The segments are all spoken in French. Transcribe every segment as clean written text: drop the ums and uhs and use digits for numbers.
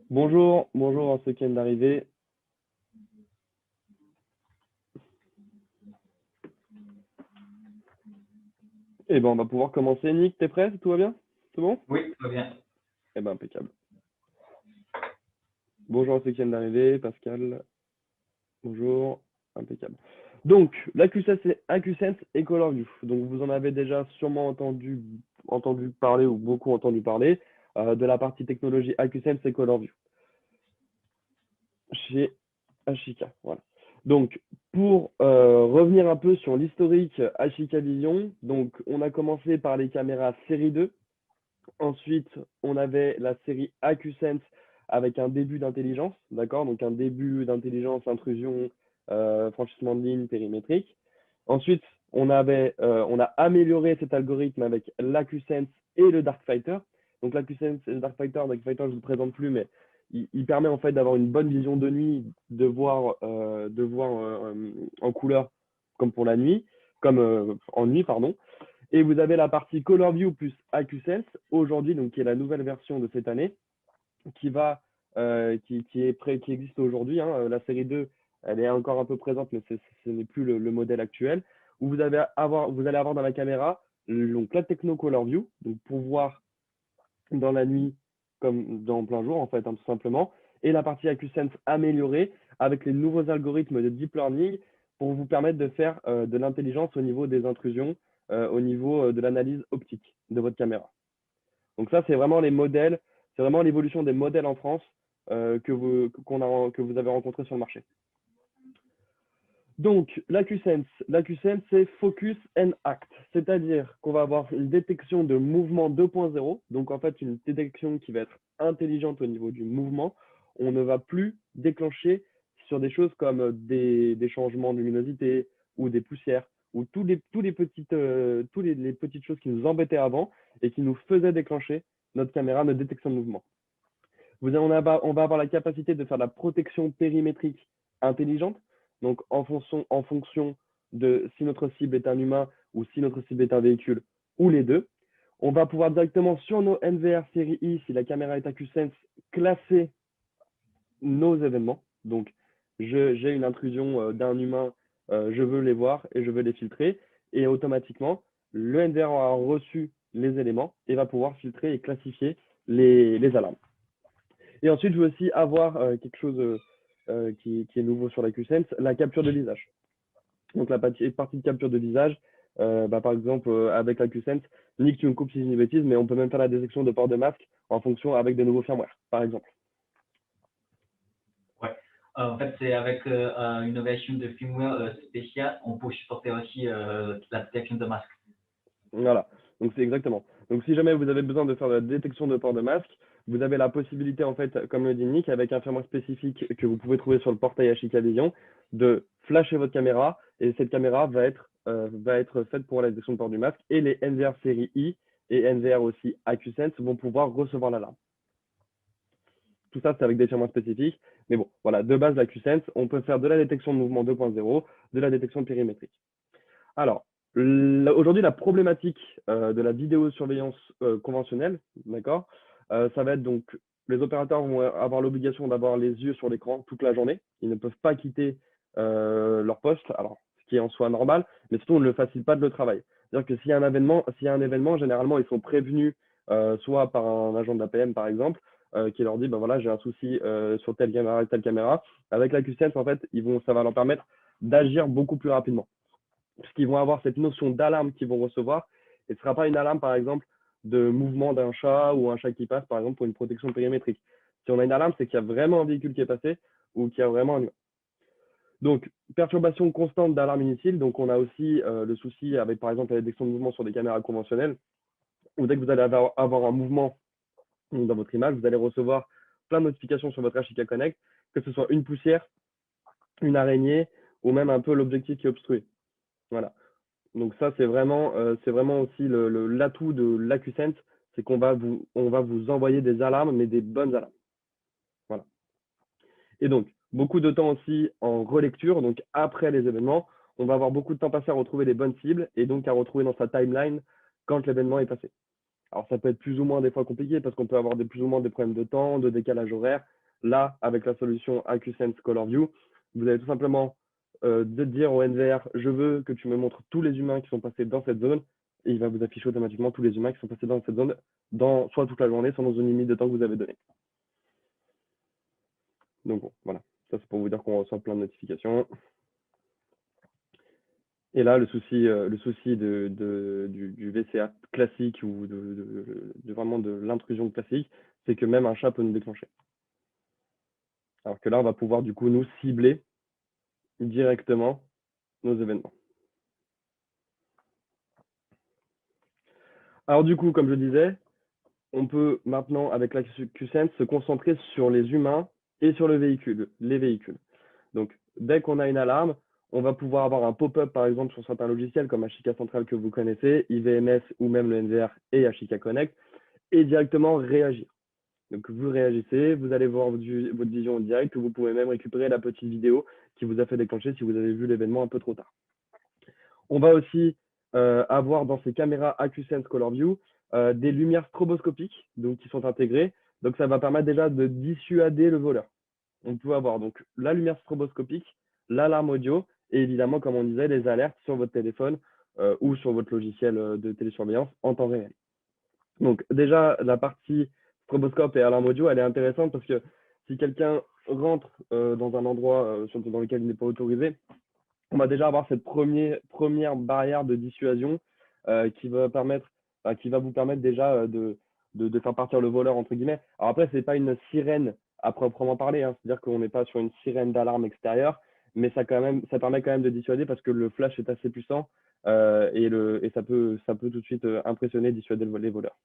Bonjour, bonjour à ceux qui viennent d'arriver. Eh ben, on va pouvoir commencer. Nick, t'es prêt? Tout va bien? C'est bon? Oui, très bien. Eh ben, impeccable. Bonjour à ceux qui viennent d'arriver. Pascal, bonjour. Impeccable. Donc, l'AcuSense et ColorView. Donc, vous en avez déjà sûrement entendu parler ou beaucoup entendu parler de la partie technologie AcuSense et ColorView chez Ashika. Voilà. Donc, pour revenir un peu sur l'historique Ashika Vision, donc on a commencé par les caméras série 2. Ensuite, on avait la série AcuSense avec un début d'intelligence, d'accord? Donc un début d'intelligence, intrusion, franchissement de ligne, périmétrique. Ensuite, on a amélioré cet algorithme avec l'AcuSense et le Darkfighter. Donc l'AcuSense et le Darkfighter, je ne vous le présente plus, mais il permet en fait d'avoir une bonne vision de nuit, de voir en couleur comme pour la nuit, comme en nuit, pardon. Et vous avez la partie ColorView plus AcuSense aujourd'hui, donc qui est la nouvelle version de cette année, qui va, qui existe aujourd'hui, hein. La série 2, elle est encore un peu présente, mais ce n'est plus le modèle actuel. Où vous allez avoir dans la caméra donc la techno ColorView, donc pour voir dans la nuit comme dans plein jour en fait, hein, tout simplement, et la partie AcuSense améliorée avec les nouveaux algorithmes de deep learning pour vous permettre de faire de l'intelligence au niveau des intrusions, au niveau de l'analyse optique de votre caméra. Donc ça, c'est vraiment les modèles, c'est vraiment l'évolution des modèles en France que vous avez rencontrés sur le marché. Donc, l'AcuSense, c'est Focus and Act, c'est-à-dire qu'on va avoir une détection de mouvement 2.0, donc en fait une détection qui va être intelligente au niveau du mouvement. On ne va plus déclencher sur des choses comme des changements de luminosité ou des poussières ou les petites choses qui nous embêtaient avant et qui nous faisaient déclencher notre caméra de détection de mouvement. On va avoir la capacité de faire de la protection périmétrique intelligente. Donc, en fonction de si notre cible est un humain ou si notre cible est un véhicule, ou les deux. On va pouvoir directement sur nos NVR série I, si la caméra est AcuSense, classer nos événements. Donc, j'ai une intrusion d'un humain, je veux les voir et je veux les filtrer. Et automatiquement, le NVR aura reçu les éléments et va pouvoir filtrer et classifier les alarmes. Et ensuite, je veux aussi avoir quelque chose qui est nouveau sur la QSense, la capture de visage. Donc la partie de capture de visage, par exemple, avec la QSense, Nick, tu me coupes si je dis une bêtise, mais on peut même faire la détection de port de masque en fonction avec des nouveaux firmware, par exemple. Ouais. En fait, c'est avec une innovation de firmware spéciale, on peut supporter aussi la détection de masque. Voilà, donc c'est exactement. Donc si jamais vous avez besoin de faire de la détection de port de masque, vous avez la possibilité, en fait, comme le dit Nick, avec un firmware spécifique que vous pouvez trouver sur le portail Ashika Vision, de flasher votre caméra et cette caméra va être faite pour la détection de port du masque et les NVR série I et NVR aussi AcuSense vont pouvoir recevoir l'alarme. Tout ça, c'est avec des firmware spécifiques. Mais bon, voilà, de base, l'AcuSense, on peut faire de la détection de mouvement 2.0, de la détection périmétrique. Alors, aujourd'hui, la problématique de la vidéosurveillance conventionnelle, d'accord, ça va être donc les opérateurs vont avoir l'obligation d'avoir les yeux sur l'écran toute la journée. Ils ne peuvent pas quitter leur poste, alors ce qui est en soi normal, mais surtout on ne le facilite pas de le travail. C'est-à-dire que s'il y a un événement, généralement ils sont prévenus soit par un agent de l'APM par exemple, qui leur dit ben voilà j'ai un souci sur telle caméra et telle caméra. Avec la QSense en fait, ça va leur permettre d'agir beaucoup plus rapidement puisqu'ils vont avoir cette notion d'alarme qu'ils vont recevoir. Et ce ne sera pas une alarme, par exemple, de mouvement d'un chat ou un chat qui passe, par exemple, pour une protection périmétrique. Si on a une alarme, c'est qu'il y a vraiment un véhicule qui est passé ou qu'il y a vraiment un humain. Donc, perturbation constante d'alarme inutile. Donc, on a aussi le souci avec, par exemple, la détection de mouvement sur des caméras conventionnelles, où dès que vous allez avoir un mouvement dans votre image, vous allez recevoir plein de notifications sur votre Ashika Connect, que ce soit une poussière, une araignée, ou même un peu l'objectif qui est obstrué. Voilà. Donc ça, c'est vraiment aussi l'atout de l'AcuSense, c'est on va vous envoyer des alarmes, mais des bonnes alarmes. Voilà. Et donc, beaucoup de temps aussi en relecture, donc après les événements, on va avoir beaucoup de temps passé à retrouver les bonnes cibles et donc à retrouver dans sa timeline quand l'événement est passé. Alors, ça peut être plus ou moins des fois compliqué parce qu'on peut avoir plus ou moins des problèmes de temps, de décalage horaire. Là, avec la solution AcuSense Color View, vous allez tout simplement de dire au NVR, je veux que tu me montres tous les humains qui sont passés dans cette zone, et il va vous afficher automatiquement tous les humains qui sont passés dans cette zone, soit toute la journée, soit dans une limite de temps que vous avez donnée. Donc bon, voilà, ça c'est pour vous dire qu'on reçoit plein de notifications. Et là, le souci du VCA classique ou vraiment de l'intrusion classique, c'est que même un chat peut nous déclencher. Alors que là, on va pouvoir du coup nous cibler directement nos événements. Alors du coup, comme je disais, on peut maintenant, avec la QSense, se concentrer sur les humains et sur les véhicules. Donc, dès qu'on a une alarme, on va pouvoir avoir un pop-up, par exemple, sur certains logiciels comme Ashika Central que vous connaissez, IVMS ou même le NVR et Ashika Connect, et directement réagir. Donc, vous réagissez, vous allez voir votre vision en direct, ou vous pouvez même récupérer la petite vidéo qui vous a fait déclencher si vous avez vu l'événement un peu trop tard. On va aussi avoir dans ces caméras AcuSense Color View des lumières stroboscopiques donc, qui sont intégrées. Donc, ça va permettre déjà de dissuader le voleur. On peut avoir donc la lumière stroboscopique, l'alarme audio et évidemment, comme on disait, les alertes sur votre téléphone ou sur votre logiciel de télésurveillance en temps réel. Donc déjà, la partie stroboscope et alarme audio, elle est intéressante parce que si quelqu'un rentre dans un endroit dans lequel il n'est pas autorisé, on va déjà avoir cette première barrière de dissuasion qui va vous permettre déjà de faire partir le voleur, entre guillemets. Alors après, ce n'est pas une sirène à proprement parler, hein, c'est-à-dire qu'on n'est pas sur une sirène d'alarme extérieure, mais ça permet quand même de dissuader parce que le flash est assez puissant et ça peut tout de suite impressionner, dissuader les voleurs.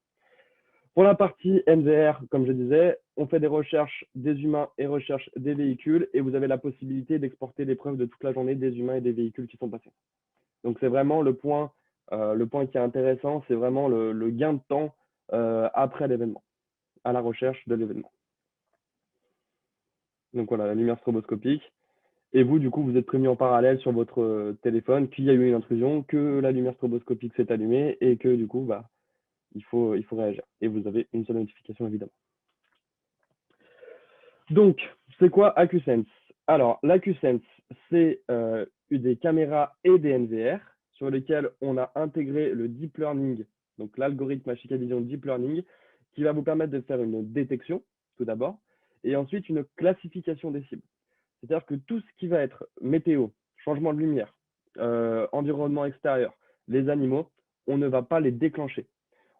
Pour la partie NVR, comme je disais, on fait des recherches des humains et recherches des véhicules et vous avez la possibilité d'exporter les preuves de toute la journée des humains et des véhicules qui sont passés. Donc c'est vraiment le point qui est intéressant, c'est vraiment le gain de temps après l'événement, à la recherche de l'événement. Donc voilà, la lumière stroboscopique. Et vous, du coup, vous êtes prévenu en parallèle sur votre téléphone qu'il y a eu une intrusion, que la lumière stroboscopique s'est allumée et que du coup, il faut réagir. Et vous avez une seule notification, évidemment. Donc, c'est quoi AcuSense? Alors, l'AcuSense, c'est des caméras et des NVR sur lesquels on a intégré le deep learning, donc l'algorithme Ashika Vision Deep Learning, qui va vous permettre de faire une détection, tout d'abord, et ensuite une classification des cibles. C'est-à-dire que tout ce qui va être météo, changement de lumière, environnement extérieur, les animaux, on ne va pas les déclencher.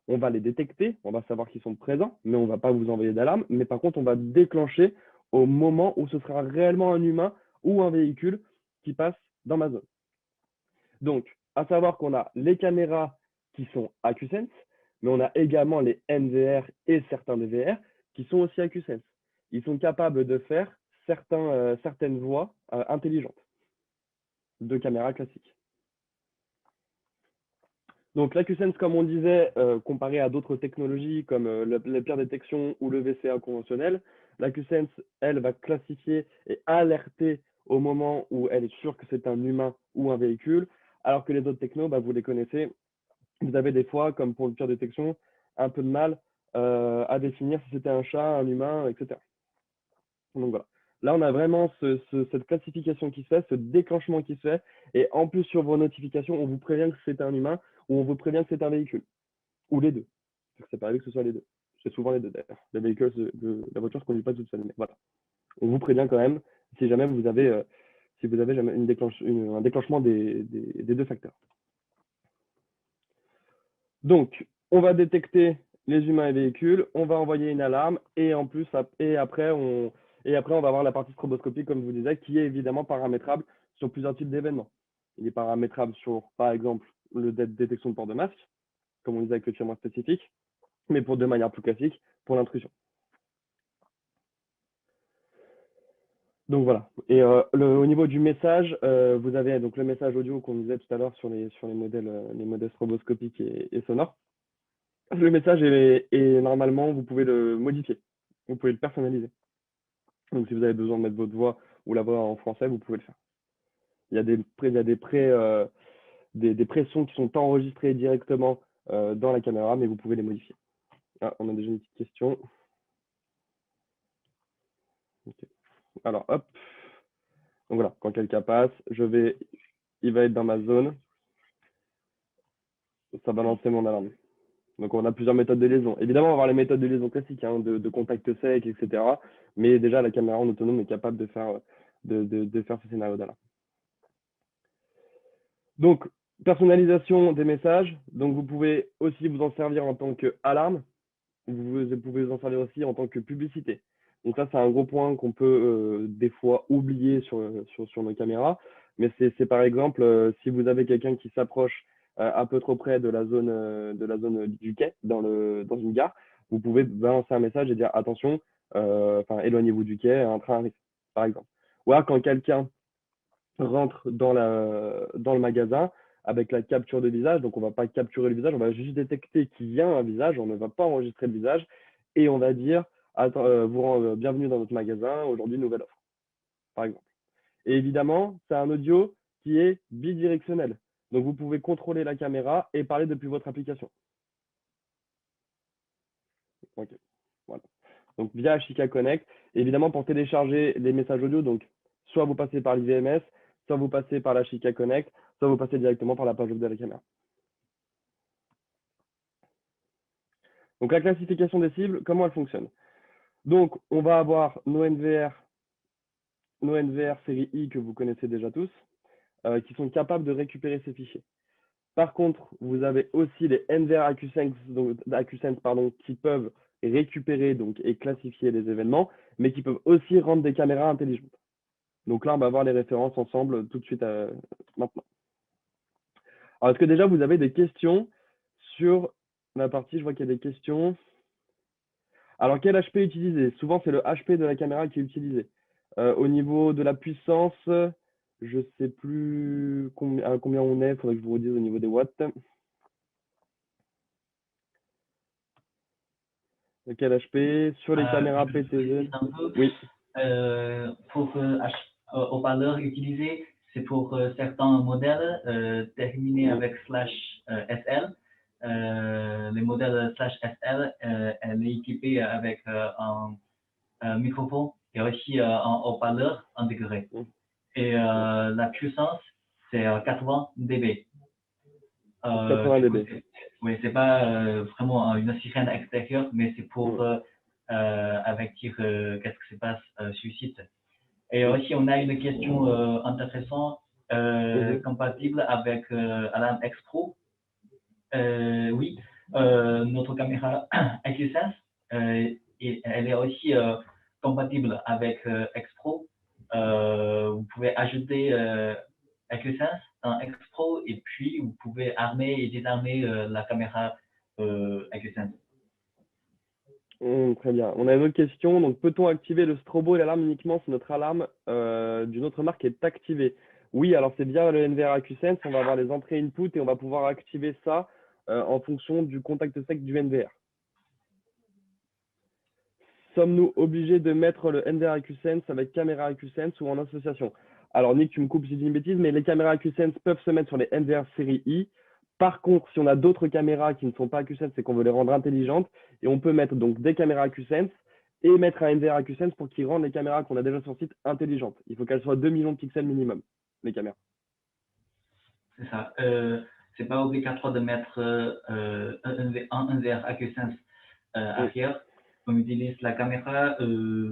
On va les détecter, on va savoir qu'ils sont présents, mais on ne va pas vous envoyer d'alarme. Mais par contre, on va déclencher au moment où ce sera réellement un humain ou un véhicule qui passe dans ma zone. Donc, à savoir qu'on a les caméras qui sont AcuSense, mais on a également les NVR et certains DVR qui sont aussi AcuSense. Ils sont capables de faire certaines voix intelligentes de caméras classiques. Donc l'AcuSense, comme on disait, comparé à d'autres technologies comme la peer détection ou le VCA conventionnel, l'AcuSense, elle, va classifier et alerter au moment où elle est sûre que c'est un humain ou un véhicule, alors que les autres technos, vous les connaissez, vous avez des fois, comme pour le peer détection, un peu de mal à définir si c'était un chat, un humain, etc. Donc voilà. Là, on a vraiment cette classification qui se fait, ce déclenchement qui se fait, et en plus sur vos notifications, on vous prévient que c'est un humain ou on vous prévient que c'est un véhicule, ou les deux. C'est pas arrivé que ce soit les deux. C'est souvent les deux d'ailleurs. Le véhicule, la voiture ne se conduit pas toute seule. Mais voilà. On vous prévient quand même si jamais vous avez, jamais un déclenchement des deux facteurs. Donc, on va détecter les humains et véhicules, on va envoyer une alarme et en plus, après, on va avoir la partie stroboscopique, comme je vous disais, qui est évidemment paramétrable sur plusieurs types d'événements. Il est paramétrable sur, par exemple, le détection de port de masque, comme on disait avec le témoin spécifique, mais de manière plus classique, pour l'intrusion. Donc voilà. Et au niveau du message, vous avez donc le message audio qu'on disait tout à l'heure sur les modèles stroboscopiques et sonores. Le message est normalement, vous pouvez le modifier, vous pouvez le personnaliser. Donc si vous avez besoin de mettre votre voix ou la voix en français, vous pouvez le faire. Il y a des pré-sons qui sont enregistrés directement dans la caméra, mais vous pouvez les modifier. Ah, on a déjà une petite question. Okay. Alors, hop. Donc voilà, quand quelqu'un passe, il va être dans ma zone. Ça va lancer mon alarme. Donc, on a plusieurs méthodes de liaison. Évidemment, on va avoir les méthodes de liaison classiques, hein, de contact sec, etc. Mais déjà, la caméra en autonome est capable de faire, ce scénario d'alarme. Donc, personnalisation des messages. Donc, vous pouvez aussi vous en servir en tant qu'alarme. Vous pouvez vous en servir aussi en tant que publicité. Donc ça, c'est un gros point qu'on peut des fois oublier sur nos caméras. Mais c'est par exemple, si vous avez quelqu'un qui s'approche un peu trop près de la zone du quai dans une gare, vous pouvez balancer un message et dire attention, éloignez-vous du quai, un train arrive, par exemple. Ou alors quand quelqu'un rentre dans le magasin avec la capture de visage. Donc, on ne va pas capturer le visage, on va juste détecter qu'il y a un visage, on ne va pas enregistrer le visage et on va dire bienvenue dans notre magasin, aujourd'hui, nouvelle offre, par exemple. Et évidemment, c'est un audio qui est bidirectionnel. Donc, vous pouvez contrôler la caméra et parler depuis votre application. Ok, voilà. Donc, via Ashika Connect. Et évidemment, pour télécharger les messages audio, donc, soit vous passez par l'IVMS, soit vous passez par la Ashika Connect, soit vous passez directement par la page web de la caméra. Donc, la classification des cibles, comment elle fonctionne? Donc, on va avoir nos NVR série I que vous connaissez déjà tous, qui sont capables de récupérer ces fichiers. Par contre, vous avez aussi les NVR AccuSense qui peuvent récupérer et classifier les événements, mais qui peuvent aussi rendre des caméras intelligentes. Donc là, on va voir les références ensemble tout de suite maintenant. Alors, est-ce que déjà vous avez des questions sur la partie? Je vois qu'il y a des questions. Alors, quel HP utiliser? Souvent, c'est le HP de la caméra qui est utilisé. Au niveau de la puissance, je ne sais plus à combien on est. Il faudrait que je vous redise au niveau des watts. Quel HP? Sur les caméras PTZ. Oui. Pour haut-parleur utilisé, c'est pour certains modèles terminés avec /SL. Les modèles /SL, elle est équipée avec un microphone et aussi un haut-parleur intégré. Et la puissance, c'est 80 dB. 80 dB. Oui, c'est pas vraiment une sirène extérieure, mais c'est pour avertir qu'est-ce qui se passe sur le site. Et aussi, on a une question intéressante, compatible avec Alarm X Pro. Oui, notre caméra AccuSense, elle est aussi compatible avec X Pro. Vous pouvez ajouter AccuSense dans X Pro et puis vous pouvez armer et désarmer la caméra AccuSense. Très bien. On a une autre question. Donc, peut-on activer le strobo et l'alarme uniquement si notre alarme d'une autre marque est activée? Oui, alors c'est bien le NVR AccuSense. On va avoir les entrées input et on va pouvoir activer ça en fonction du contact sec du NVR. Sommes-nous obligés de mettre le NVR AccuSense avec caméra AccuSense ou en association? Alors, Nick, tu me coupes si je dis une bêtise, mais les caméras AccuSense peuvent se mettre sur les NVR série I. Par contre, si on a d'autres caméras qui ne sont pas AccuSense, c'est qu'on veut les rendre intelligentes, et on peut mettre donc des caméras AccuSense et mettre un NVR AccuSense pour qu'ils rendent les caméras qu'on a déjà sur site intelligentes. Il faut qu'elles soient 2 millions de pixels minimum, les caméras. C'est ça. C'est pas obligatoire de mettre un NVR AccuSense arrière. On utilise la caméra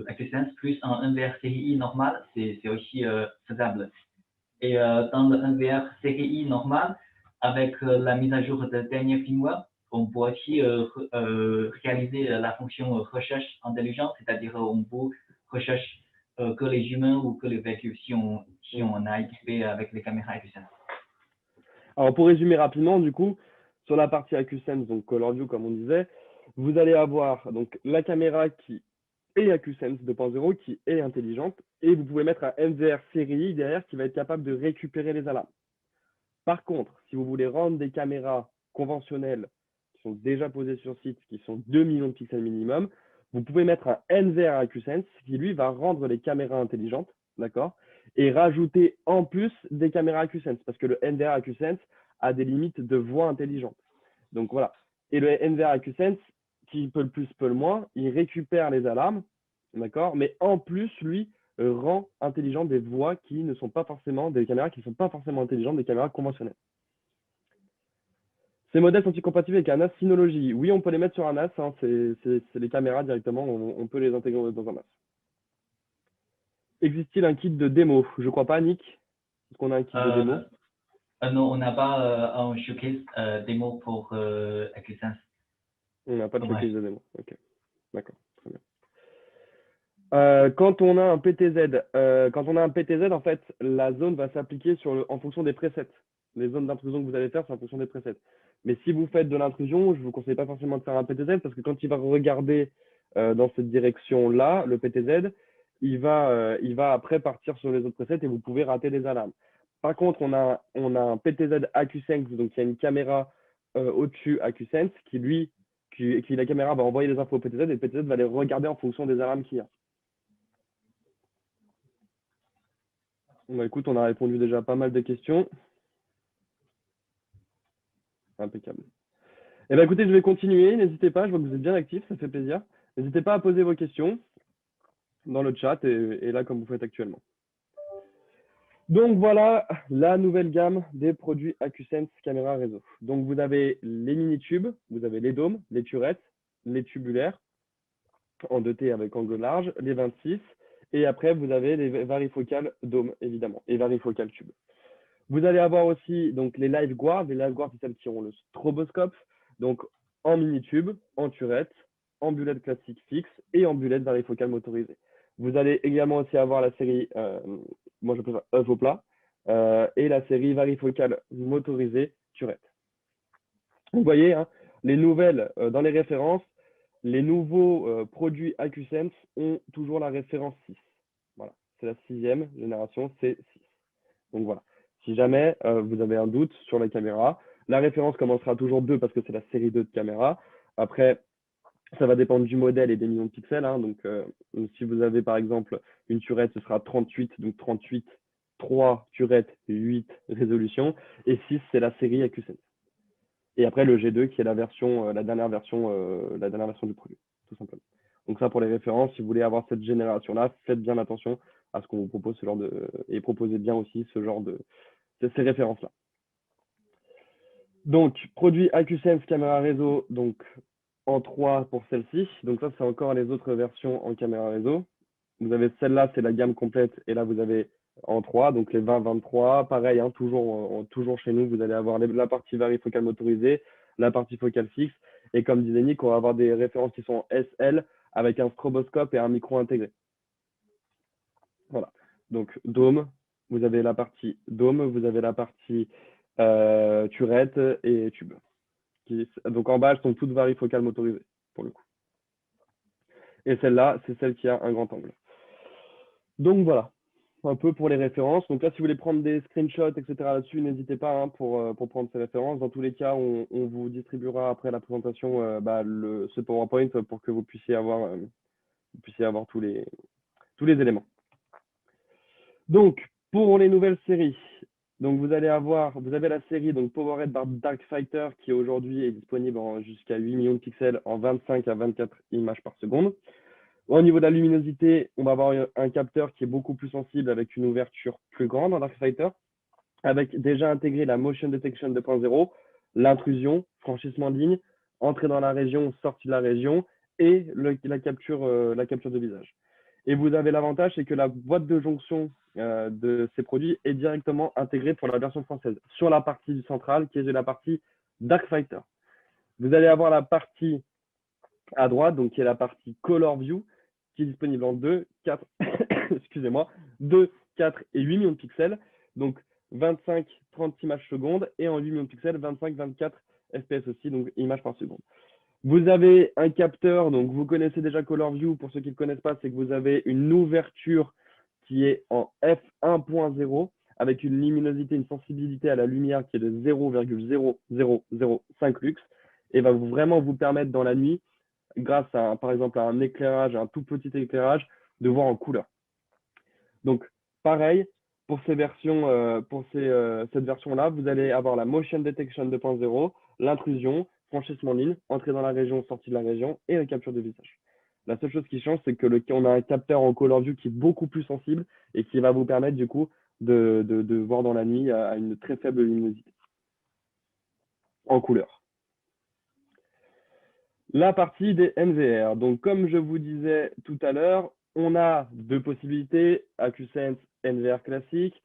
AccuSense plus un NVR série I normal, c'est aussi faisable. Et dans le NVR série I normal, avec la mise à jour de dernier firmware, on peut aussi réaliser la fonction recherche intelligente, c'est-à-dire on peut rechercher que les humains ou que les véhicules si on a équipé avec les caméras AccuSense. Alors, pour résumer rapidement, du coup, sur la partie AccuSense, donc Color View, comme on disait, vous allez avoir donc la caméra qui est AccuSense 2.0, qui est intelligente, et vous pouvez mettre un NVR série I derrière qui va être capable de récupérer les alarmes. Par contre, si vous voulez rendre des caméras conventionnelles qui sont déjà posées sur site, qui sont 2 millions de pixels minimum, vous pouvez mettre un NVR AccuSense qui, lui, va rendre les caméras intelligentes, d'accord, et rajouter en plus des caméras AccuSense, parce que le NVR AccuSense a des limites de voix intelligente. Donc voilà. Et le NVR AcuSense, qui peut le plus, peut le moins, il récupère les alarmes, d'accord? Mais en plus, lui, rend intelligent des voies qui ne sont pas forcément, des caméras qui ne sont pas forcément intelligentes, des caméras conventionnelles. Ces modèles sont-ils compatibles avec un NAS Synology? Oui, on peut les mettre sur un NAS, hein, c'est les caméras directement, on peut les intégrer dans un NAS. Existe-t-il un kit de démo? Je crois pas, Nick. Est-ce qu'on a un kit de démo? Non, on n'a pas un showcase démo pour AcuSense. On n'a pas de Dommage. showcase de démo. Ok, d'accord, très bien. Quand on a un PTZ, en fait, la zone va s'appliquer en fonction des presets. Les zones d'intrusion que vous allez faire, c'est en fonction des presets. Mais si vous faites de l'intrusion, je ne vous conseille pas forcément de faire un PTZ parce que quand il va regarder dans cette direction-là, le PTZ, il va après partir sur les autres presets et vous pouvez rater des alarmes. Par contre, on a un PTZ AcuSense, donc il y a une caméra au-dessus AcuSense qui la caméra va envoyer les infos au PTZ et le PTZ va les regarder en fonction des alarmes qu'il y a. Bah, écoute, on a répondu déjà à pas mal de questions. Impeccable. Eh bien, écoutez, je vais continuer. N'hésitez pas, je vois que vous êtes bien actifs, ça fait plaisir. N'hésitez pas à poser vos questions dans le chat et là, comme vous faites actuellement. Donc voilà la nouvelle gamme des produits AcuSense caméra réseau. Donc vous avez les mini-tubes, vous avez les dômes, les turettes, les tubulaires en 2T avec angle large, les 26, et après vous avez les varifocales dômes évidemment, et varifocales tubes. Vous allez avoir aussi donc les live guards. Les live guards, c'est celles qui ont le stroboscope, donc en mini-tube, en turette, en bulette classique fixe et en bulette varifocale motorisée. Vous allez également aussi avoir la série, moi je préfère œuf au plat, et la série varifocale motorisée turette. Vous voyez, hein, les nouvelles dans les références, les nouveaux produits AcuSense ont toujours la référence 6. Voilà, c'est la 6e génération, c'est 6. Donc voilà. Si jamais vous avez un doute sur la caméra, la référence commencera toujours 2 parce que c'est la série 2 de caméra. Après, ça va dépendre du modèle et des millions de pixels, hein. Donc, si vous avez par exemple une turette, ce sera 38, donc 38, 3 turettes, 8 résolution. Et 6, c'est la série AcuSense. Et après, le G2 qui est la dernière version du produit, tout simplement. Donc ça, pour les références, si vous voulez avoir cette génération-là, faites bien attention à ce qu'on vous propose et proposez bien aussi ces références-là. Donc, produit AcuSense caméra réseau, donc en 3 pour celle-ci. Donc ça, c'est encore les autres versions en caméra réseau. Vous avez celle-là, c'est la gamme complète, et là, vous avez en 3, donc les 20-23. Pareil, hein, toujours chez nous, vous allez avoir la partie varifocale motorisée, la partie focale fixe, et comme disait Nick, on va avoir des références qui sont SL avec un stroboscope et un micro intégré. Voilà. Donc, dôme, vous avez la partie dôme, vous avez la partie turette et tube. Donc, en bas, elles sont toutes varifocales motorisées, pour le coup. Et celle-là, c'est celle qui a un grand angle. Donc, voilà, un peu pour les références. Donc là, si vous voulez prendre des screenshots, etc. là-dessus, n'hésitez pas hein, pour prendre ces références. Dans tous les cas, on vous distribuera après la présentation ce PowerPoint pour que vous puissiez avoir tous les éléments. Donc, pour les nouvelles séries, donc vous avez la série donc PowerRed Darkfighter qui aujourd'hui est disponible jusqu'à 8 millions de pixels en 25 à 24 images par seconde. Au niveau de la luminosité, on va avoir un capteur qui est beaucoup plus sensible avec une ouverture plus grande en Darkfighter, avec déjà intégré la Motion Detection 2.0, l'intrusion, franchissement de ligne, entrée dans la région, sortie de la région et la capture de visage. Et vous avez l'avantage, c'est que la boîte de jonction de ces produits est directement intégrée pour la version française sur la partie centrale qui est de la partie Darkfighter. Vous allez avoir la partie à droite, donc qui est la partie Color View, qui est disponible en 2, 4, excusez-moi, 2, 4 et 8 millions de pixels. Donc 25, 30 images secondes et en 8 millions de pixels, 25, 24 FPS aussi, donc images par seconde. Vous avez un capteur, donc vous connaissez déjà Color View, pour ceux qui ne le connaissent pas, c'est que vous avez une ouverture qui est en f1.0 avec une luminosité, une sensibilité à la lumière qui est de 0,0005 lux et va vraiment vous permettre dans la nuit, grâce à par exemple à un éclairage, un tout petit éclairage, de voir en couleur. Donc pareil, pour cette version-là, vous allez avoir la Motion Detection 2.0, l'intrusion, franchissement de ligne, entrée dans la région, sortie de la région et la capture de visage. La seule chose qui change, c'est que on a un capteur en color view qui est beaucoup plus sensible et qui va vous permettre du coup de voir dans la nuit à une très faible luminosité en couleur. La partie des NVR. Donc, comme je vous disais tout à l'heure, on a deux possibilités, AcuSense NVR classique,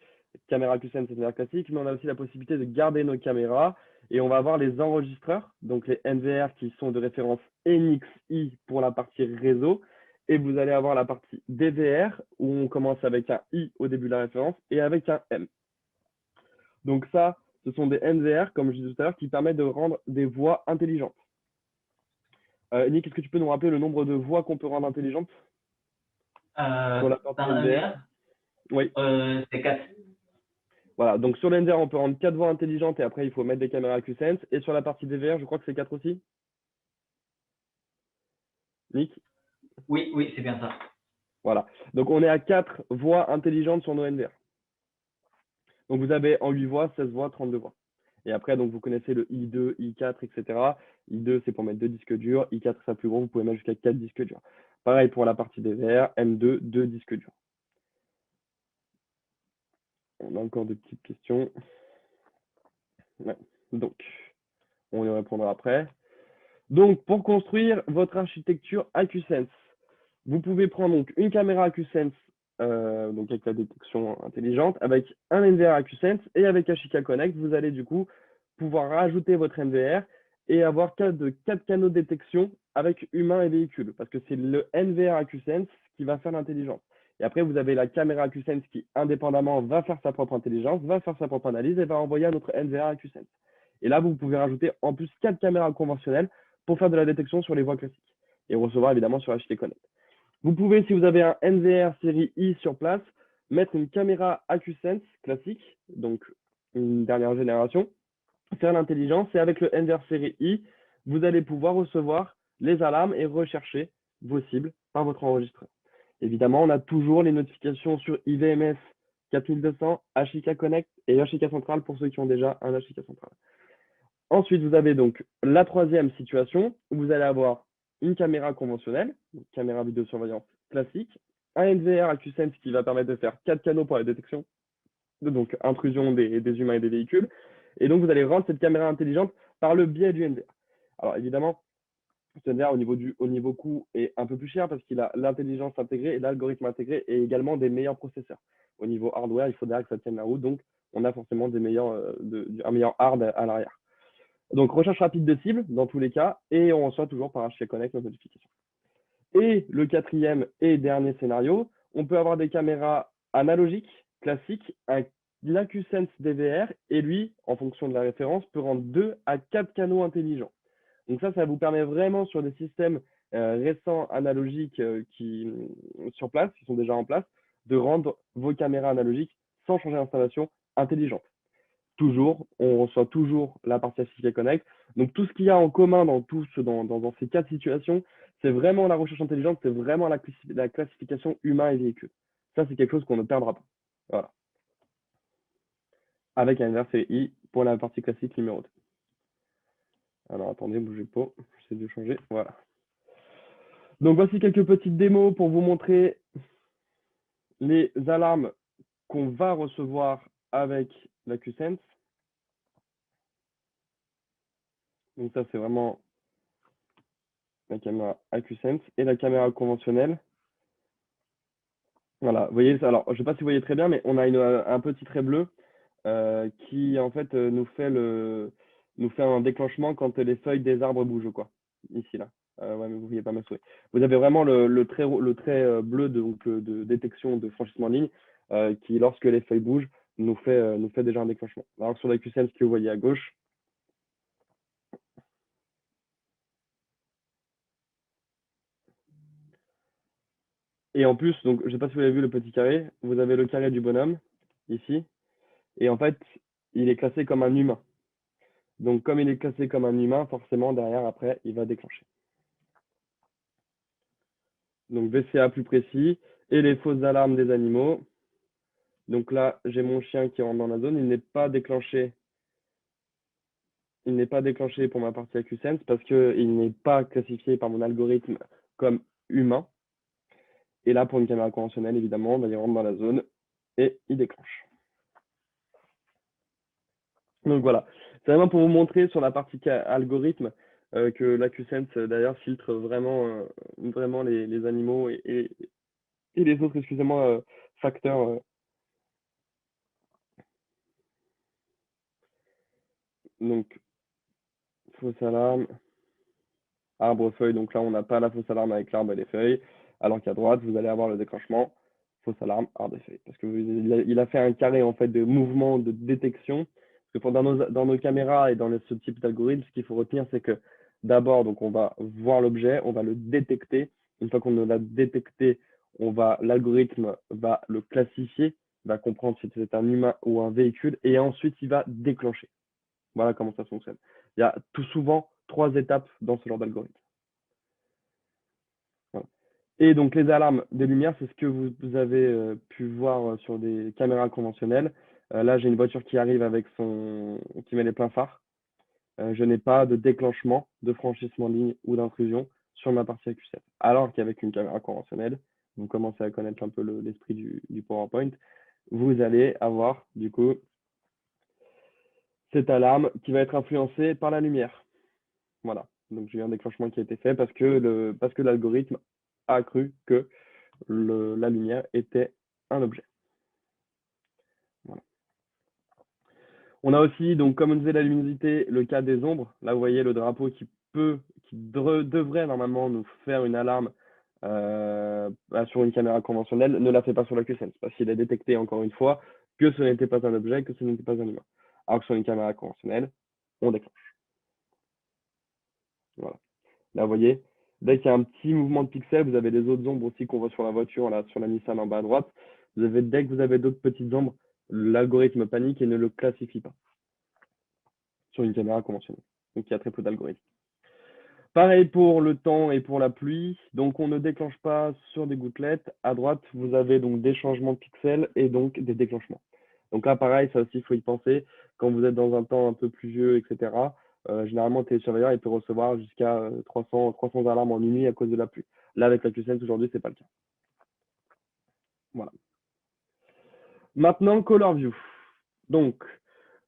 caméra AcuSense NVR classique, mais on a aussi la possibilité de garder nos caméras et on va avoir les enregistreurs, donc les NVR qui sont de référence NXI pour la partie réseau, et vous allez avoir la partie DVR où on commence avec un I au début de la référence et avec un M. Donc ça, ce sont des NVR, comme je disais tout à l'heure, qui permettent de rendre des voix intelligentes. Nick, est-ce que tu peux nous rappeler le nombre de voix qu'on peut rendre intelligentes sur la partie Par NVR? Oui. C'est 4. Voilà, donc sur l'NVR, on peut rendre 4 voix intelligentes et après, il faut mettre des caméras AcuSense. Et sur la partie DVR, je crois que c'est 4 aussi. Nick? Oui, oui, c'est bien ça. Voilà. Donc, on est à 4 voix intelligentes sur nos NVR. Donc, vous avez en 8 voix, 16 voix, 32 voix. Et après, donc, vous connaissez le I2, I4, etc. I2, c'est pour mettre 2 disques durs. I4, c'est plus gros, vous pouvez mettre jusqu'à 4 disques durs. Pareil pour la partie DVR, M2, 2 disques durs. On a encore des petites questions. Ouais. Donc, on y répondra après. Donc, pour construire votre architecture AcuSense, vous pouvez prendre donc une caméra AcuSense, donc avec la détection intelligente, avec un NVR AcuSense et avec Ashika Connect, vous allez du coup pouvoir rajouter votre NVR et avoir 4 canaux de détection avec humain et véhicule, parce que c'est le NVR AcuSense qui va faire l'intelligence. Et après, vous avez la caméra AcuSense qui, indépendamment, va faire sa propre intelligence, va faire sa propre analyse et va envoyer à notre NVR AcuSense. Et là, vous pouvez rajouter en plus 4 caméras conventionnelles pour faire de la détection sur les voies classiques et recevoir évidemment sur HT Connect. Vous pouvez, si vous avez un NVR série I sur place, mettre une caméra AcuSense classique, donc une dernière génération, faire l'intelligence et avec le NVR série I, vous allez pouvoir recevoir les alarmes et rechercher vos cibles par votre enregistreur. Évidemment, on a toujours les notifications sur IVMS 4200, HIK Connect et HIK Central pour ceux qui ont déjà un HIK Central. Ensuite, vous avez donc la troisième situation où vous allez avoir une caméra conventionnelle, une caméra vidéosurveillance classique, un NVR AcuSense qui va permettre de faire 4 canaux pour la détection, donc intrusion des humains et des véhicules. Et donc, vous allez rendre cette caméra intelligente par le biais du NVR. Alors, évidemment, ce NVR au niveau coût est un peu plus cher parce qu'il a l'intelligence intégrée et l'algorithme intégré et également des meilleurs processeurs. Au niveau hardware, il faudra que ça tienne la route, donc on a forcément un meilleur hard à l'arrière. Donc, recherche rapide de cible dans tous les cas, et on reçoit toujours par HC Connect nos notifications. Et le quatrième et dernier scénario, on peut avoir des caméras analogiques, classiques, un AcuSense DVR, et lui, en fonction de la référence, peut rendre 2 à 4 canaux intelligents. Donc ça vous permet vraiment sur des systèmes récents analogiques sur place, qui sont déjà en place, de rendre vos caméras analogiques sans changer d'installation intelligentes. Toujours, on reçoit toujours la partie HTTP Connect. Donc tout ce qu'il y a en commun dans ces 4 situations, c'est vraiment la recherche intelligente, c'est vraiment la classification humain et véhicule. Ça, c'est quelque chose qu'on ne perdra pas. Voilà. Avec un inverse I pour la partie classique numéro 2. Alors attendez, bougez pas, j'essaie de changer. Voilà. Donc voici quelques petites démos pour vous montrer les alarmes qu'on va recevoir avec l'AcuSense. Donc ça, c'est vraiment la caméra AcuSense et la caméra conventionnelle. Voilà, vous voyez, alors je ne sais pas si vous voyez très bien, mais on a un petit trait bleu qui en fait nous fait un déclenchement quand les feuilles des arbres bougent, quoi. Ici, là. Ouais, mais vous ne voyez pas ma souris. Vous avez vraiment le trait bleu de détection de franchissement de ligne qui, lorsque les feuilles bougent, nous fait déjà un déclenchement. Alors sur la QSense que vous voyez à gauche, et en plus, donc je ne sais pas si vous avez vu le petit carré, vous avez le carré du bonhomme, ici, et en fait, il est classé comme un humain. Donc, comme il est classé comme un humain, forcément, derrière, après, il va déclencher. Donc, VCA plus précis et les fausses alarmes des animaux. Donc là, j'ai mon chien qui rentre dans la zone. Il n'est pas déclenché il n'est pas déclenché pour ma partie AcuSense parce qu'il n'est pas classifié par mon algorithme comme humain. Et là, pour une caméra conventionnelle, évidemment, il rentre dans la zone et il déclenche. Donc voilà, c'est vraiment pour vous montrer sur la partie algorithme que l'AcuSense d'ailleurs filtre vraiment les animaux et les autres, excusez-moi, facteurs. Donc, fausse alarme, arbre, feuille. Donc là, on n'a pas la fausse alarme avec l'arbre et les feuilles. Alors qu'à droite, vous allez avoir le déclenchement, fausse alarme, arbre et feuilles. Parce qu'il a fait un carré en fait de mouvement de détection. Parce que dans nos caméras et dans ce type d'algorithme, ce qu'il faut retenir, c'est que d'abord, donc on va voir l'objet, on va le détecter. Une fois qu'on l'a détecté, l'algorithme va le classifier, va comprendre si c'est un humain ou un véhicule, et ensuite il va déclencher. Voilà comment ça fonctionne. Il y a tout souvent 3 étapes dans ce genre d'algorithme. Voilà. Et donc les alarmes des lumières, c'est ce que vous avez pu voir sur des caméras conventionnelles. Là, j'ai une voiture qui arrive qui met les pleins phares. Je n'ai pas de déclenchement de franchissement de ligne ou d'intrusion sur ma partie AQ7. Alors qu'avec une caméra conventionnelle, vous commencez à connaître un peu l'esprit du PowerPoint, vous allez avoir du coup cette alarme qui va être influencée par la lumière. Voilà. Donc j'ai eu un déclenchement qui a été fait parce que l'algorithme a cru que la lumière était un objet. Voilà. On a aussi, donc comme on disait la luminosité, le cas des ombres. Là, vous voyez le drapeau qui devrait normalement nous faire une alarme sur une caméra conventionnelle, ne la fait pas sur la QSense, parce qu'il a détecté encore une fois que ce n'était pas un objet, que ce n'était pas un humain. Alors que sur une caméra conventionnelle, on déclenche. Voilà. Là, vous voyez, dès qu'il y a un petit mouvement de pixels, vous avez les autres ombres aussi qu'on voit sur la voiture, là, sur la Nissan en bas à droite. Dès que vous avez d'autres petites ombres, l'algorithme panique et ne le classifie pas sur une caméra conventionnelle. Donc, il y a très peu d'algorithmes. Pareil pour le temps et pour la pluie. Donc, on ne déclenche pas sur des gouttelettes. À droite, vous avez donc des changements de pixels et donc des déclenchements. Donc là, pareil, ça aussi, il faut y penser. Quand vous êtes dans un temps un peu pluvieux, etc., généralement, le télésurveilleur il peut recevoir jusqu'à 300 alarmes en une nuit à cause de la pluie. Là, avec la QSense, aujourd'hui, ce n'est pas le cas. Voilà. Maintenant, Color View. Donc,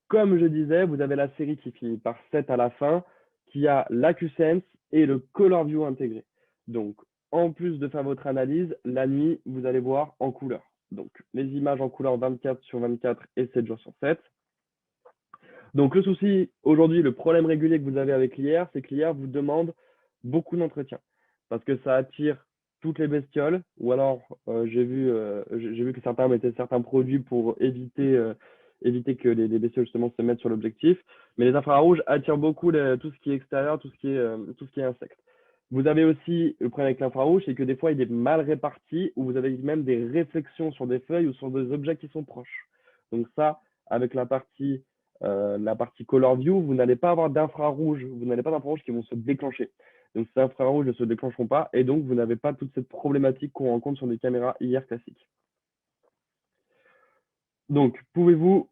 comme je disais, vous avez la série qui finit par 7 à la fin, qui a la QSense et le Color View intégré. Donc, en plus de faire votre analyse, la nuit, vous allez voir en couleur. Donc, les images en couleur 24/24 et 7 jours sur 7. Donc, le souci aujourd'hui, le problème régulier que vous avez avec l'IR, c'est que l'IR vous demande beaucoup d'entretien parce que ça attire toutes les bestioles. Ou alors, j'ai vu que certains mettaient certains produits pour éviter que les bestioles justement se mettent sur l'objectif. Mais les infrarouges attirent beaucoup tout ce qui est extérieur, tout ce qui est insectes. Vous avez aussi le problème avec l'infrarouge, c'est que des fois, il est mal réparti ou vous avez même des réflexions sur des feuilles ou sur des objets qui sont proches. Donc ça, avec la partie Color View, vous n'allez pas avoir d'infrarouge, vous n'allez pas d'infrarouge qui vont se déclencher. Donc ces infrarouges ne se déclencheront pas et donc vous n'avez pas toute cette problématique qu'on rencontre sur des caméras IR classiques. Donc, pouvez-vous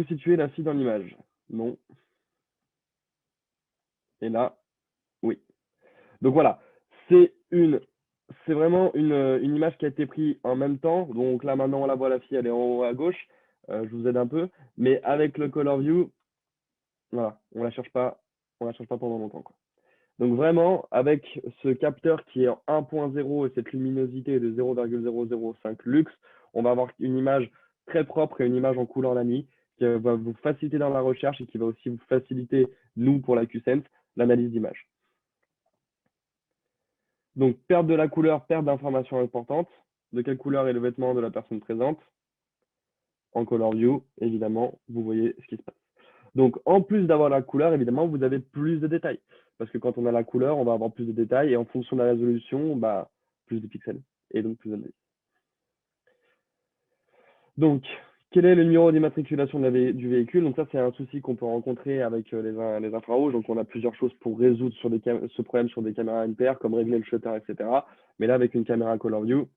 situer la fille dans l'image? Non. Et là, oui. Donc voilà, c'est vraiment une image qui a été prise en même temps. Donc là, maintenant, on la voit, la fille, elle est en haut à gauche. Je vous aide un peu. Mais avec le Color View, voilà, on la cherche pas pendant longtemps, quoi. Donc vraiment, avec ce capteur qui est en 1.0 et cette luminosité de 0,005 lux, on va avoir une image très propre et une image en couleur la nuit qui va vous faciliter dans la recherche et qui va aussi vous faciliter, nous, pour la QSense, l'analyse d'image. Donc, perte de la couleur, perte d'informations importantes. De quelle couleur est le vêtement de la personne présente? En Color View, évidemment, vous voyez ce qui se passe. Donc, en plus d'avoir la couleur, évidemment, vous avez plus de détails. Parce que quand on a la couleur, on va avoir plus de détails et en fonction de la résolution, plus de pixels et donc plus d'analyse. Donc, quel est le numéro d'immatriculation du véhicule? Donc ça, c'est un souci qu'on peut rencontrer avec les infrarouges. Donc, on a plusieurs choses pour résoudre ce problème sur des caméras NPR, comme régler le shutter, etc. Mais là, avec une caméra Color View,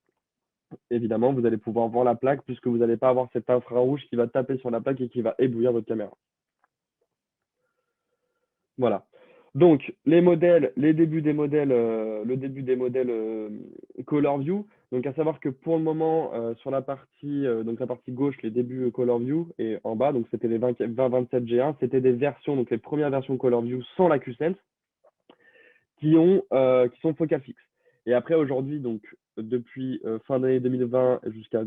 évidemment, vous allez pouvoir voir la plaque puisque vous n'allez pas avoir cet infrarouge qui va taper sur la plaque et qui va éblouir votre caméra. Voilà. Donc, les modèles, les débuts des modèles, le début des modèles Color View. Donc, à savoir que pour le moment, sur donc la partie gauche, les débuts Color View, et en bas, donc c'était les 2027 G1, c'était des versions, donc les premières versions Color View sans la QSense, qui sont focal fixe. Et après, aujourd'hui, donc depuis fin d'année 2020 jusqu'à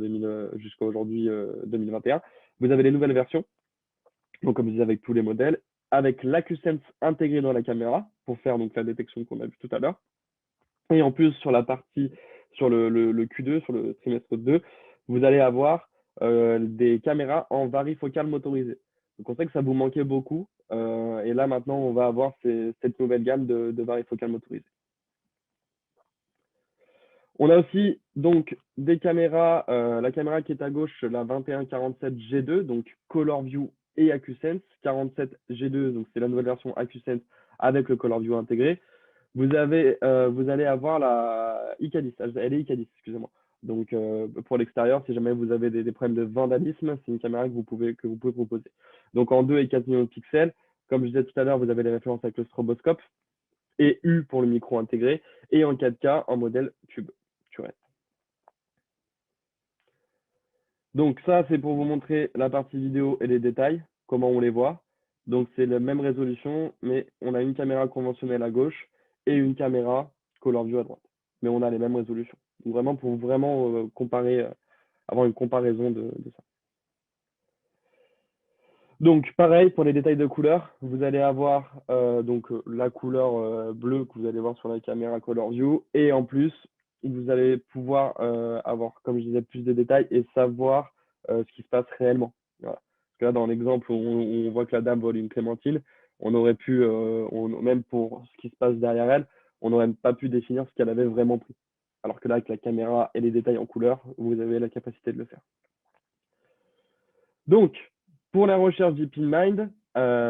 aujourd'hui 2021, vous avez les nouvelles versions, donc comme je disais avec tous les modèles, avec l'AcuSense intégré dans la caméra pour faire donc la détection qu'on a vu tout à l'heure. Et en plus, sur la partie, sur le Q2, sur le trimestre 2, vous allez avoir des caméras en varifocale motorisée. Donc on sait que ça vous manquait beaucoup. Et là maintenant, on va avoir cette nouvelle gamme de varifocale motorisée. On a aussi donc des caméras, la caméra qui est à gauche, la 2147 G2, donc Color View et AcuSense. 47 G2, donc c'est la nouvelle version AcuSense avec le Color View intégré. Vous allez avoir la Icadis, elle est Icadis, excusez-moi. Donc pour l'extérieur, si jamais vous avez des problèmes de vandalisme, c'est une caméra que vous pouvez proposer. Donc en 2 et 4 millions de pixels, comme je disais tout à l'heure, vous avez les références avec le stroboscope et U pour le micro intégré et en 4K en modèle tube. Donc ça, c'est pour vous montrer la partie vidéo et les détails, comment on les voit. Donc c'est la même résolution, mais on a une caméra conventionnelle à gauche et une caméra Color View à droite. Mais on a les mêmes résolutions. Donc vraiment pour vraiment comparer, avoir une comparaison de ça. Donc pareil pour les détails de couleur, vous allez avoir la couleur bleue que vous allez voir sur la caméra Color View et en plus vous allez pouvoir avoir, comme je disais, plus de détails et savoir ce qui se passe réellement. Voilà. Parce que là dans l'exemple où on voit que la dame vole une clémentine, on aurait pu, même pour ce qui se passe derrière elle, on n'aurait pas pu définir ce qu'elle avait vraiment pris. Alors que là avec la caméra et les détails en couleur, vous avez la capacité de le faire. Donc, pour la recherche DeepinMind,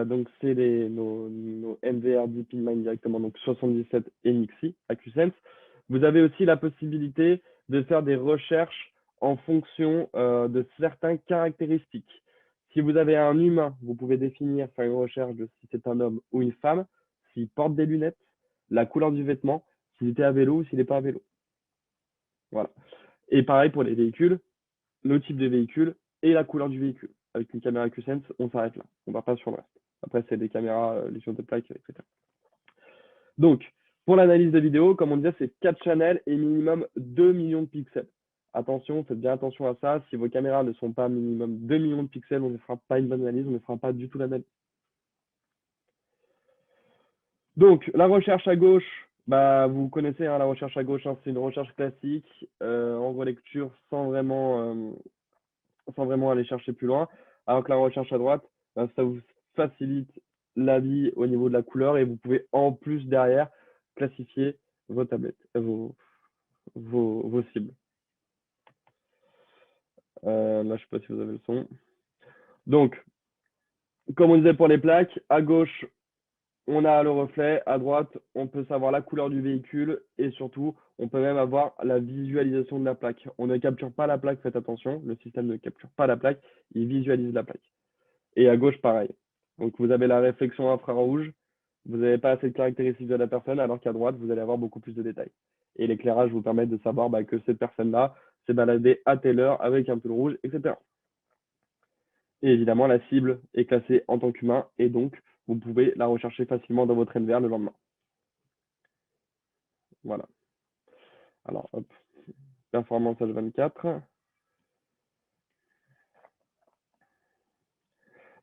donc c'est nos NVR DeepinMind directement, donc 77 et Nixie, AcuSense. Vous avez aussi la possibilité de faire des recherches en fonction de certaines caractéristiques. Si vous avez un humain, vous pouvez définir, faire une recherche de si c'est un homme ou une femme, s'il porte des lunettes, la couleur du vêtement, s'il était à vélo ou s'il n'est pas à vélo. Voilà. Et pareil pour les véhicules, le type de véhicule et la couleur du véhicule. Avec une caméra QSense, on s'arrête là. On ne va pas sur le reste. Après, c'est des caméras, légion de plaques, etc. Donc, pour l'analyse de vidéo, comme on disait, c'est 4 channels et minimum 2 millions de pixels. Attention, faites bien attention à ça. Si vos caméras ne sont pas minimum 2 millions de pixels, on ne fera pas une bonne analyse, on ne fera pas du tout l'analyse. Donc, la recherche à gauche, bah, vous connaissez hein, la recherche à gauche, hein, c'est une recherche classique en relecture sans vraiment aller chercher plus loin. Alors que la recherche à droite, ça vous facilite la vie au niveau de la couleur et vous pouvez en plus derrière classifier vos tablettes, vos cibles. Là, je ne sais pas si vous avez le son. Donc, comme on disait pour les plaques, à gauche, on a le reflet, à droite, on peut savoir la couleur du véhicule et surtout, on peut même avoir la visualisation de la plaque. On ne capture pas la plaque, faites attention, le système ne capture pas la plaque, il visualise la plaque. Et à gauche, pareil. Donc, vous avez la réflexion infrarouge, vous n'avez pas assez de caractéristiques de la personne, alors qu'à droite, vous allez avoir beaucoup plus de détails. Et l'éclairage vous permet de savoir que cette personne-là s'est baladée à telle heure avec un pull rouge, etc. Et évidemment, la cible est classée en tant qu'humain, et donc, vous pouvez la rechercher facilement dans votre NVR le lendemain. Voilà. Alors, hop, performance H24.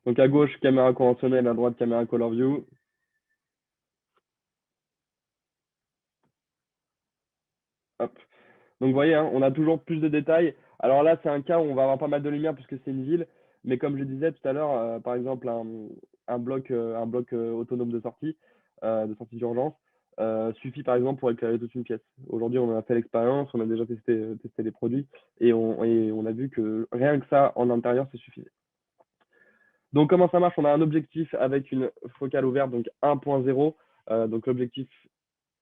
Donc, à gauche, caméra conventionnelle, à droite, caméra Color View. Hop. Donc, vous voyez, hein, on a toujours plus de détails. Alors là, c'est un cas où on va avoir pas mal de lumière puisque c'est une ville. Mais comme je disais tout à l'heure, par exemple, un bloc autonome de sortie d'urgence, suffit par exemple pour éclairer toute une pièce. Aujourd'hui, on a fait l'expérience, on a déjà testé les produits et on a vu que rien que ça, en intérieur, c'est suffisant. Donc, comment ça marche? On a un objectif avec une focale ouverte, donc 1.0. Donc, l'objectif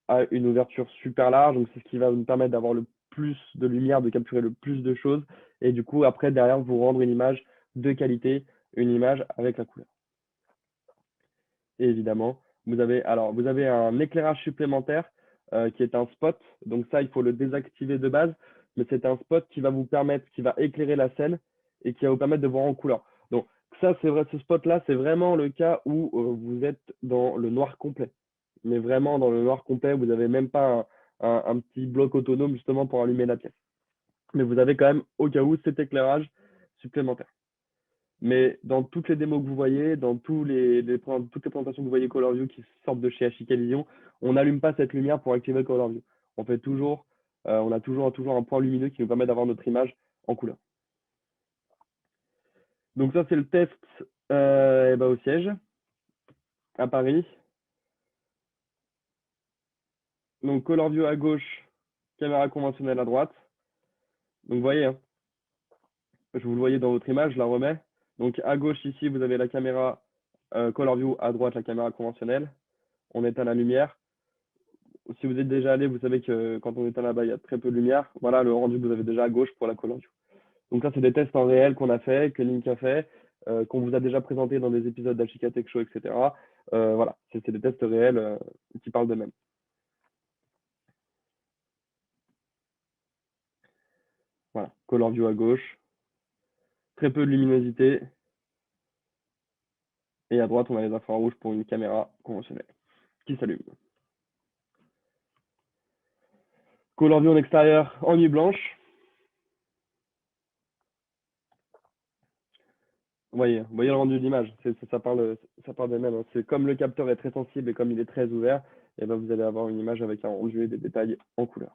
a une ouverture super large. Donc, c'est ce qui va nous permettre d'avoir le plus de lumière, de capturer le plus de choses. Et du coup, après, derrière, vous rendre une image de qualité, une image avec la couleur. Et évidemment, vous avez un éclairage supplémentaire qui est un spot. Donc ça, il faut le désactiver de base, mais c'est un spot qui va vous permettre, qui va éclairer la scène et qui va vous permettre de voir en couleur. Donc ça, c'est vrai, ce spot-là, c'est vraiment le cas où vous êtes dans le noir complet. Mais vraiment dans le noir complet, vous n'avez même pas un petit bloc autonome justement pour allumer la pièce. Mais vous avez quand même au cas où cet éclairage supplémentaire. Mais dans toutes les démos que vous voyez, dans toutes les présentations que vous voyez ColorView qui sortent de chez HIK Vision, on n'allume pas cette lumière pour activer ColorView. On a toujours un point lumineux qui nous permet d'avoir notre image en couleur. Donc ça, c'est le test au siège à Paris. Donc ColorView à gauche, caméra conventionnelle à droite. Donc vous voyez, hein, je vous le voyez dans votre image, je la remets. Donc à gauche ici, vous avez la caméra ColorView, à droite la caméra conventionnelle. On éteint la lumière. Si vous êtes déjà allé, vous savez que quand on éteint là-bas, il y a très peu de lumière. Voilà le rendu que vous avez déjà à gauche pour la ColorView. Donc ça, c'est des tests en réel qu'on a fait, que Link a fait, qu'on vous a déjà présenté dans des épisodes d'HIK Tech Show, etc. Voilà, c'est des tests réels qui parlent d'eux-mêmes. Voilà, ColorView à gauche. Très peu de luminosité. Et à droite, on a les infrarouges pour une caméra conventionnelle qui s'allume. ColorView en extérieur en nuit blanche. Vous voyez le rendu d'image, ça parle d'elle-même. Hein. C'est comme le capteur est très sensible et comme il est très ouvert, et ben vous allez avoir une image avec un rendu et des détails en couleur.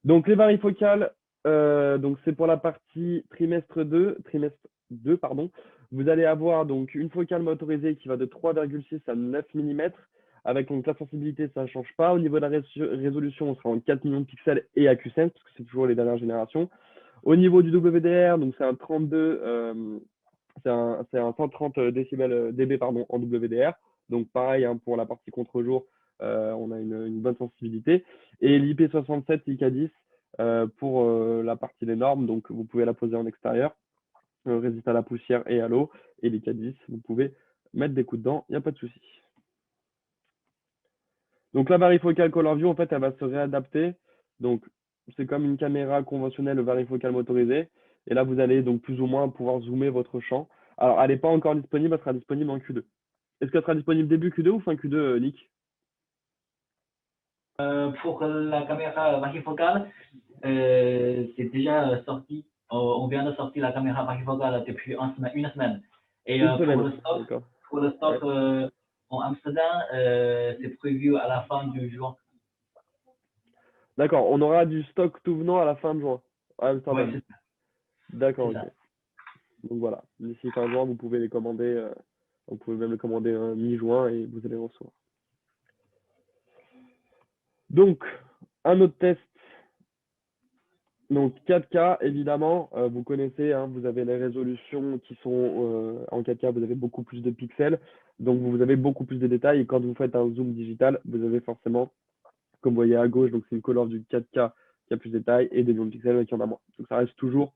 Donc les varifocales, donc c'est pour la partie trimestre 2, pardon. Vous allez avoir donc une focale motorisée qui va de 3,6 à 9 mm. Avec donc la sensibilité, ça ne change pas. Au niveau de la résolution, on sera en 4 millions de pixels et AcuSense, parce que c'est toujours les dernières générations. Au niveau du WDR, donc c'est un 32, c'est un 130 dB en WDR. Donc pareil, hein, pour la partie contre-jour, on a une bonne sensibilité. Et l'IP67 IK10 pour la partie des normes, donc vous pouvez la poser en extérieur, résiste à la poussière et à l'eau. Et l'IK10, vous pouvez mettre des coups dedans, il n'y a pas de souci. Donc la varifocale ColorView, en fait, elle va se réadapter. Donc c'est comme une caméra conventionnelle varifocale motorisée. Et là, vous allez donc plus ou moins pouvoir zoomer votre champ. Alors, elle n'est pas encore disponible, elle sera disponible en Q2. Est-ce qu'elle sera disponible début Q2 ou fin Q2, Nick? Pour la caméra varifocale, c'est déjà sorti. On vient de sortir la caméra varifocale depuis une semaine. Et Une semaine. pour le stock Ouais. en Amsterdam, c'est prévu à la fin du juin. D'accord, on aura du stock tout venant à la fin de juin à Amsterdam. Ouais, D'accord, ok. ça. Donc voilà, d'ici fin juin, vous pouvez les commander. Vous pouvez même les commander mi-juin et vous allez les recevoir. Donc, un autre test. Donc 4K, évidemment, vous connaissez, hein, vous avez les résolutions qui sont en 4K, vous avez beaucoup plus de pixels, donc vous avez beaucoup plus de détails. Et quand vous faites un zoom digital, vous avez forcément, comme vous voyez à gauche, donc c'est une couleur du 4K qui a plus de détails et des millions de pixels qui en a moins. Donc ça reste toujours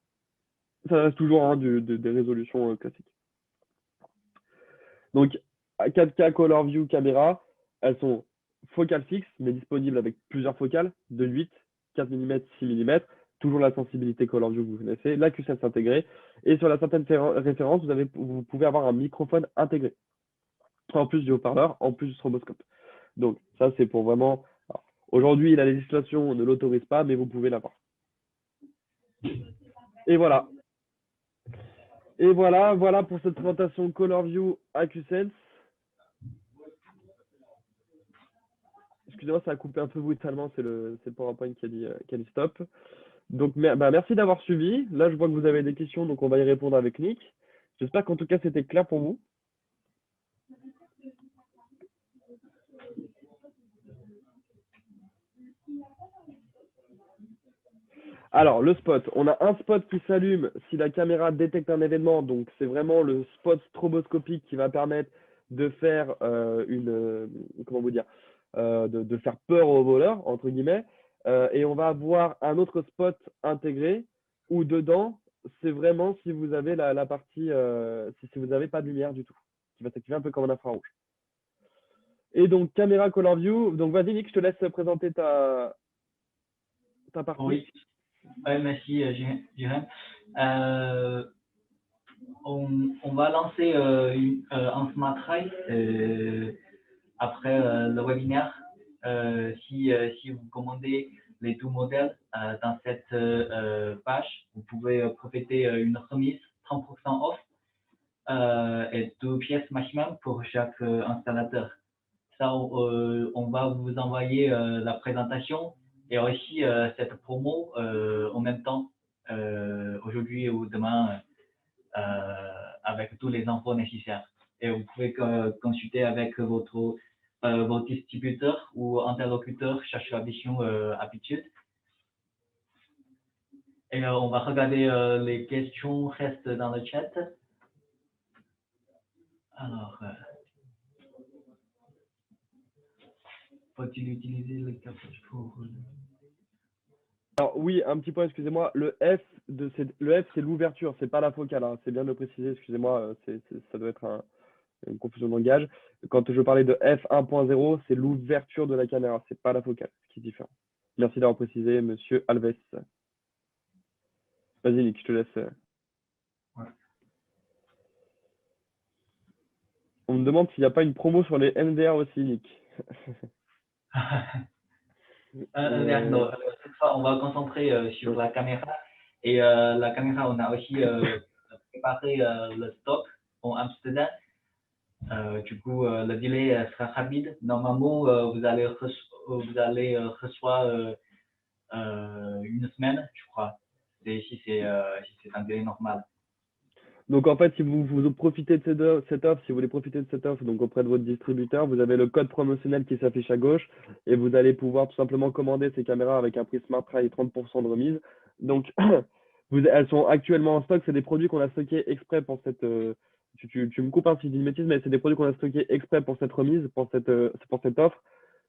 hein, des résolutions classiques. Donc, à 4K Color View caméra, elles sont focales fixes, mais disponibles avec plusieurs focales, de 8, 4 mm, 6 mm, toujours la sensibilité Color View que vous connaissez, la QSense intégrée, et sur la certaine référence, vous pouvez avoir un microphone intégré, en plus du haut-parleur, en plus du stroboscope. Donc, ça, c'est pour vraiment... Aujourd'hui, la législation ne l'autorise pas, mais vous pouvez l'avoir. Et voilà. Voilà pour cette présentation Color View à QSense. Excusez-moi, ça a coupé un peu brutalement, c'est le PowerPoint qui a dit stop. Donc, merci d'avoir suivi. Là, je vois que vous avez des questions, donc on va y répondre avec Nick. J'espère qu'en tout cas, c'était clair pour vous. Alors, le spot. On a un spot qui s'allume si la caméra détecte un événement. Donc, c'est vraiment le spot stroboscopique qui va permettre de faire comment vous dire, de faire peur aux voleurs, entre guillemets. Et on va avoir un autre spot intégré où dedans, c'est vraiment si vous avez la partie, si vous n'avez pas de lumière du tout, qui va s'activer un peu comme un infrarouge. Et donc, caméra Color View. Donc, vas-y, Nick, je te laisse présenter ta partie. Oui, merci, Jérém. On va lancer un Smart Ride après le webinaire. Si vous commandez les deux modèles dans cette page, vous pouvez profiter d'une remise 30% off et 2 pièces maximum pour chaque installateur. Ça, on va vous envoyer la présentation et aussi cette promo en même temps, aujourd'hui ou demain, avec tous les infos nécessaires. Et vous pouvez consulter avec votre distributeur ou interlocuteur chercheur la vision habitude. Et on va regarder les questions restent dans le chat. Alors, faut-il utiliser le captage pour... Alors oui, un petit point, excusez-moi. Le F, c'est l'ouverture, c'est pas la focale. Hein. C'est bien de le préciser, excusez-moi, ça doit être une confusion de langage. Quand je parlais de F1.0, c'est l'ouverture de la caméra, c'est pas la focale, ce qui est différent. Merci d'avoir précisé, monsieur Alves. Vas-y, Nick, je te laisse. Ouais. On me demande s'il n'y a pas une promo sur les NDR aussi, Nick. Non, cette fois, on va concentrer sur la caméra. Et la caméra, on a aussi préparé le stock en Amsterdam. Du coup, le délai sera rapide. Normalement, vous allez recevoir une semaine, je crois. Si c'est un délai normal. Donc en fait, si vous profitez de cette offre, si vous voulez profiter de cette offre, donc auprès de votre distributeur, vous avez le code promotionnel qui s'affiche à gauche et vous allez pouvoir tout simplement commander ces caméras avec un prix Smart Try et 30% de remise. Donc elles sont actuellement en stock, c'est des produits qu'on a stockés exprès pour cette tu me coupes si je dis une bêtise, mais c'est des produits qu'on a stockés exprès pour cette remise, pour cette offre.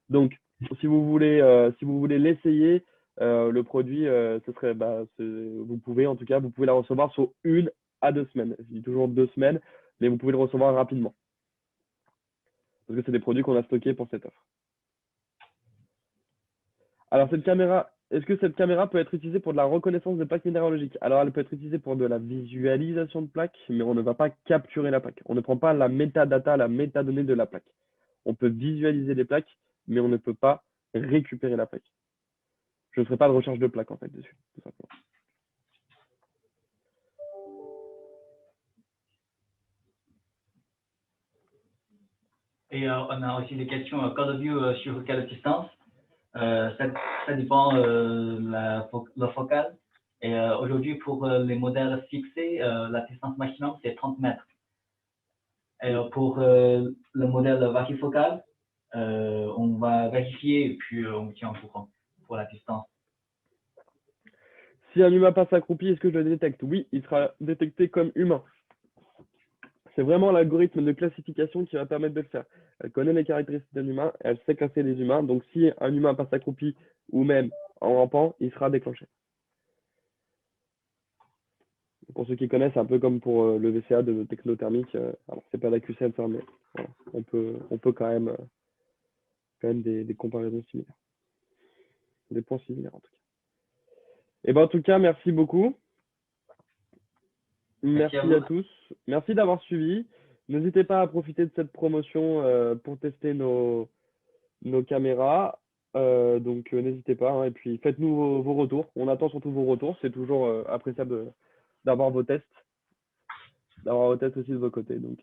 Donc si vous voulez l'essayer, le produit, vous pouvez la recevoir sur 1 à 2 semaines. Je dis toujours 2 semaines, mais vous pouvez le recevoir rapidement. Parce que c'est des produits qu'on a stockés pour cette offre. Alors, est-ce que cette caméra peut être utilisée pour de la reconnaissance de plaques minéralogiques? Alors, elle peut être utilisée pour de la visualisation de plaques, mais on ne va pas capturer la plaque. On ne prend pas la métadata, la métadonnée de la plaque. On peut visualiser les plaques, mais on ne peut pas récupérer la plaque. Je ne ferai pas de recherche de plaques, en fait, dessus, tout simplement. Et on a aussi des questions Code View sur quelle distance. Ça dépend la focale. Et aujourd'hui, pour les modèles fixés, la distance maximum, c'est 30 mètres. Et pour le modèle varifocal, on va vérifier et puis on tient au courant pour la distance. Si un humain passe accroupi, est-ce que je le détecte? Oui, il sera détecté comme humain. C'est vraiment l'algorithme de classification qui va permettre de le faire. Elle connaît les caractéristiques d'un humain, elle sait classer les humains. Donc, si un humain passe accroupi ou même en rampant, il sera déclenché. Pour ceux qui connaissent, c'est un peu comme pour le VCA de technothermique. Alors, c'est pas la QCM, ça, mais voilà, on peut quand même des comparaisons similaires. Des points similaires, en tout cas. Et ben, en tout cas, merci beaucoup. Merci à tous. Merci d'avoir suivi. N'hésitez pas à profiter de cette promotion pour tester nos caméras. Donc, n'hésitez pas. Hein, et puis, faites-nous vos retours. On attend surtout vos retours. C'est toujours appréciable d'avoir vos tests. D'avoir vos tests aussi de vos côtés. Donc,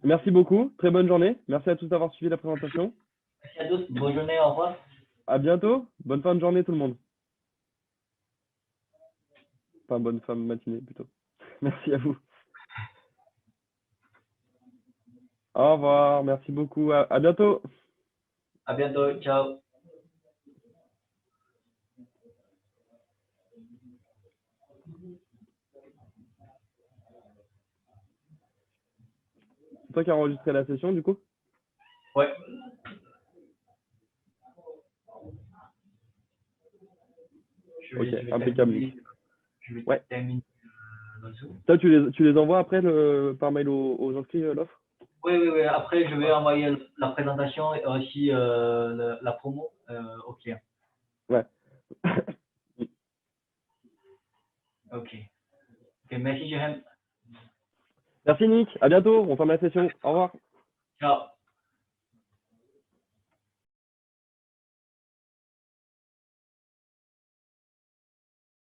merci beaucoup. Très bonne journée. Merci à tous d'avoir suivi la présentation. Merci à tous. Bonne journée. Au revoir. À bientôt. Bonne fin de journée, tout le monde. Enfin, bonne fin de matinée, plutôt. Merci à vous. Au revoir. Merci beaucoup. À bientôt. À bientôt. Ciao. C'est toi qui as enregistré la session, du coup? Ouais. Ok, impeccable. Je vais Ouais. terminer le Zoom. Toi, tu les envoies après par mail aux inscrits, l'offre? Oui. Oui, oui, oui. Après, je vais envoyer la présentation et aussi la promo au client. Ouais. Ok. Ok, merci, Jérém. Merci Nick, à bientôt, on ferme la session. Au revoir. Ciao.